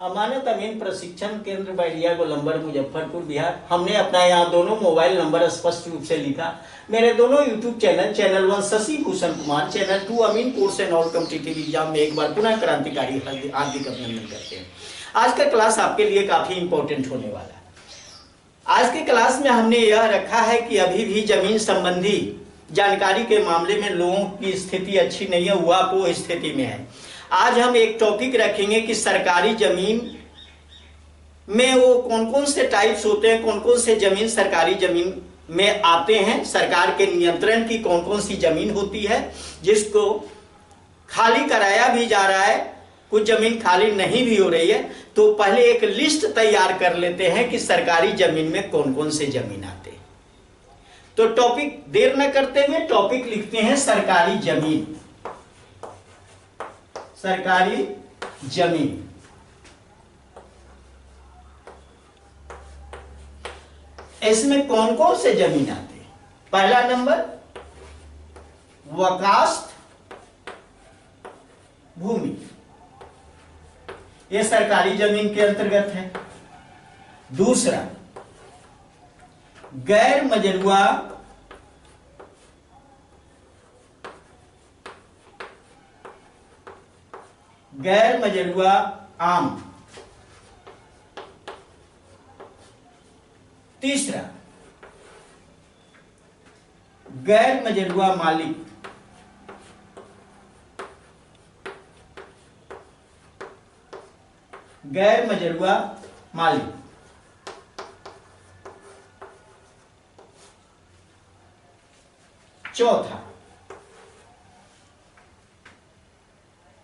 अमानत अमीन प्रशिक्षण केंद्र बैरिया गोलंबर मुजफ्फरपुर बिहार। हमने अपना यहाँ दोनों मोबाइल नंबर स्पष्ट रूप से लिखा। मेरे दोनों YouTube channel, channel 1 Shashi Bhushan Kumar, channel 2 अमीन course and all competitive exam में एक बार पुनः क्रांतिकारी हार्दिक अभिनंदन करते हैं। आज का क्लास आपके लिए काफी इंपॉर्टेंट होने वाला है। आज के क्लास में हमने यह रखा है कि अभी भी जमीन संबंधी जानकारी के मामले में लोगों की स्थिति अच्छी नहीं है, हुआ वो स्थिति में है। आज हम एक टॉपिक रखेंगे कि सरकारी जमीन में वो कौन कौन से टाइप्स होते हैं, कौन कौन से जमीन सरकारी जमीन में आते हैं, सरकार के नियंत्रण की कौन कौन सी जमीन होती है जिसको खाली कराया भी जा रहा है, कुछ जमीन खाली नहीं भी हो रही है। तो पहले एक लिस्ट तैयार कर लेते हैं कि सरकारी जमीन में कौन कौन से जमीन आते हैं। तो टॉपिक देर न करते हुए टॉपिक लिखते हैं सरकारी जमीन। सरकारी जमीन इसमें कौन कौन से जमीन आते हैं? पहला नंबर वकास्त भूमि, यह सरकारी जमीन के अंतर्गत है। दूसरा गैर मजरूआ आम। तीसरा गैर मजरूआ मालिक। चौथा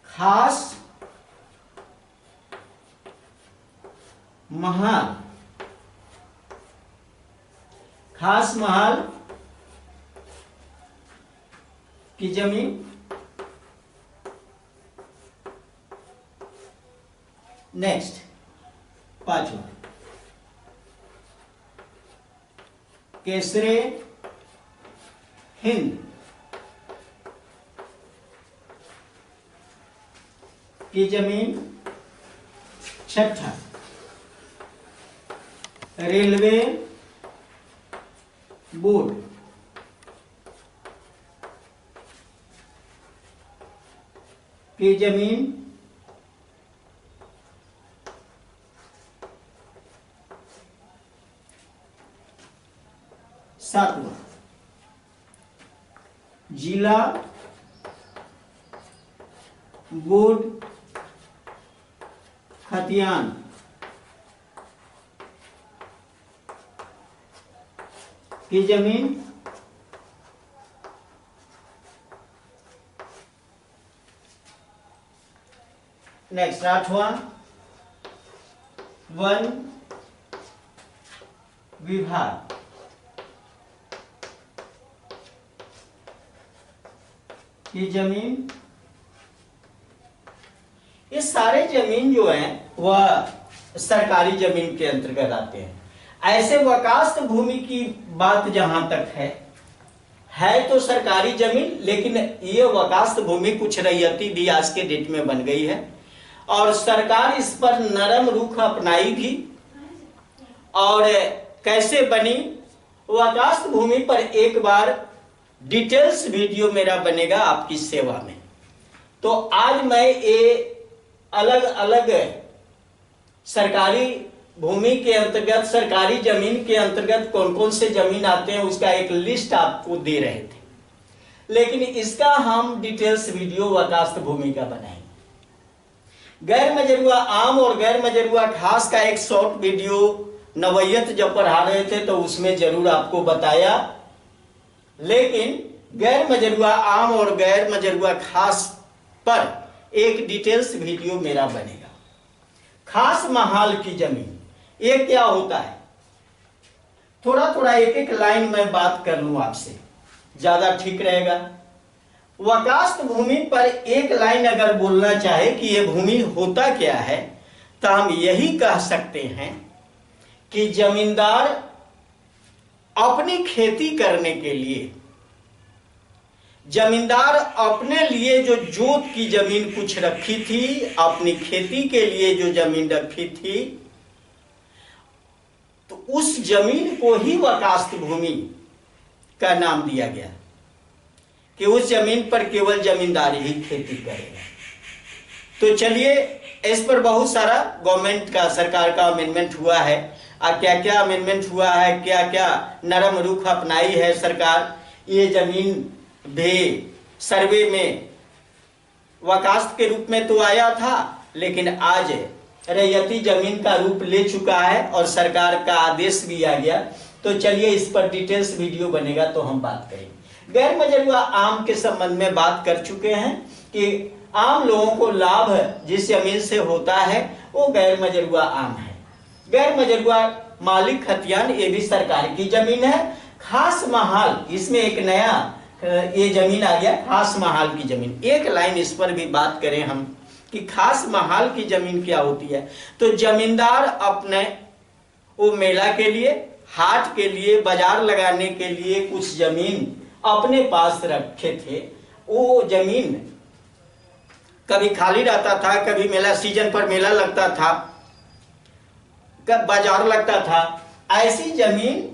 खास महाल की जमीन। नेक्स्ट पांचवा केसरे हिंद की जमीन। छठा रेलवे बोर्ड की जमीन। सातवां जिला बोर्ड खतियान की जमीन। नेक्स्ट आठवां वन विभाग की जमीन। ये सारे जमीन जो हैं वह सरकारी जमीन के अंतर्गत आते हैं। ऐसे वकास्त भूमि की बात जहां तक है तो सरकारी जमीन, लेकिन ये वकास्त भूमि कुछ रैयती भी आज के डेट में बन गई है और सरकार इस पर नरम रुख अपनाई भी। और कैसे बनी वकास्त भूमि पर एक बार डिटेल्स वीडियो मेरा बनेगा आपकी सेवा में। तो आज मैं ये अलग अलग सरकारी भूमि के अंतर्गत, सरकारी जमीन के अंतर्गत कौन कौन से जमीन आते हैं उसका एक लिस्ट आपको दे रहे थे, लेकिन इसका हम डिटेल्स वीडियो वकास्त भूमि का बनाएंगे। गैर मजरूआ आम और गैर मजरूआ खास का एक शॉर्ट वीडियो नवैयत जब पढ़ा रहे थे तो उसमें जरूर आपको बताया, लेकिन गैर मजरूआ आम और गैर मजरूआ खास पर एक डिटेल्स वीडियो मेरा बनेगा। खास महाल की जमीन ये क्या होता है? थोड़ा थोड़ा एक एक लाइन में बात कर लूं आपसे, ज्यादा ठीक रहेगा। वकास्त भूमि पर एक लाइन अगर बोलना चाहे कि यह भूमि होता क्या है तो हम यही कह सकते हैं कि जमींदार अपनी खेती करने के लिए जमींदार अपने लिए जो जोत की जमीन कुछ रखी थी, अपनी खेती के लिए जो जमीन रखी थी, तो उस जमीन को ही वकास्त भूमि का नाम दिया गया कि उस जमीन पर केवल जमींदार ही खेती करेगा। तो चलिए, इस पर बहुत सारा गवर्नमेंट का, सरकार का अमेंडमेंट हुआ है। क्या क्या अमेंडमेंट हुआ है, क्या क्या नरम रुख अपनाई है सरकार। ये जमीन भी सर्वे में वकास्त के रूप में तो आया था, लेकिन आज रैयती जमीन का रूप ले चुका है और सरकार का आदेश भी आ गया। तो चलिए, इस पर डिटेल्स वीडियो बनेगा तो हम बात करेंगे। गैर मजरूआ आम के संबंध में बात कर चुके हैं कि आम लोगों को लाभ जिस जमीन से होता है वो गैर मजरूआ आम है। गैर मजरूआ मालिक खतियान, ये भी सरकार की जमीन है। खास महाल, इसमें एक नया ये जमीन आ गया, खास महाल की जमीन। एक लाइन इस पर भी बात करें हम कि खास महाल की जमीन क्या होती है। तो जमींदार अपने वो मेला के लिए, हाट के लिए, बाजार लगाने के लिए कुछ जमीन अपने पास रखे थे। वो जमीन कभी खाली रहता था, कभी मेला सीजन पर मेला लगता था, कब बाजार लगता था। ऐसी जमीन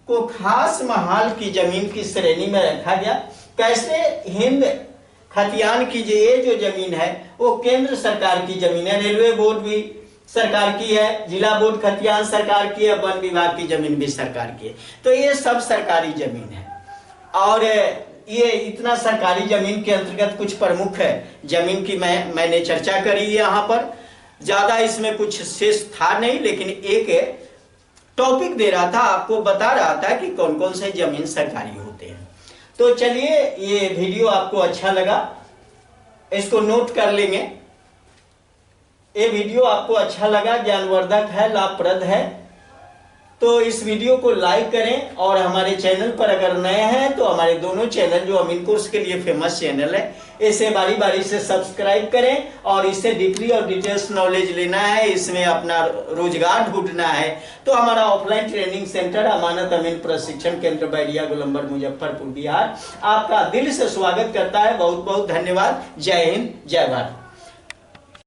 को खास महाल की जमीन की श्रेणी में रखा गया। कैसे? हिंद खतियान की ये जो जमीन है वो केंद्र सरकार की जमीन है। रेलवे बोर्ड भी सरकार की है, जिला बोर्ड खतियान सरकार की है, वन विभाग की जमीन भी सरकार की है। तो ये सब सरकारी जमीन है। और ये इतना सरकारी जमीन के अंतर्गत कुछ प्रमुख है जमीन की मैंने चर्चा करी यहाँ पर। ज्यादा इसमें कुछ शेष था नहीं, लेकिन एक टॉपिक दे रहा था, आपको बता रहा था कि कौन कौन से जमीन सरकारी होते हैं। तो चलिए, ये वीडियो आपको अच्छा लगा, इसको नोट कर लेंगे। ये वीडियो आपको अच्छा लगा, ज्ञानवर्धक है, लाभप्रद है, तो इस वीडियो को लाइक करें। और हमारे चैनल पर अगर नए हैं तो हमारे दोनों चैनल जो अमीन कोर्स के लिए फेमस चैनल है, इसे बारी बारी से सब्सक्राइब करें। और इससे डिग्री और डिटेल्स नॉलेज लेना है, इसमें अपना रोजगार ढूंढना है, तो हमारा ऑफलाइन ट्रेनिंग सेंटर अमानत अमीन प्रशिक्षण केंद्र बैरिया गोलंबर मुजफ्फरपुर बिहार आपका दिल से स्वागत करता है। बहुत बहुत धन्यवाद। जय हिंद, जय भारत।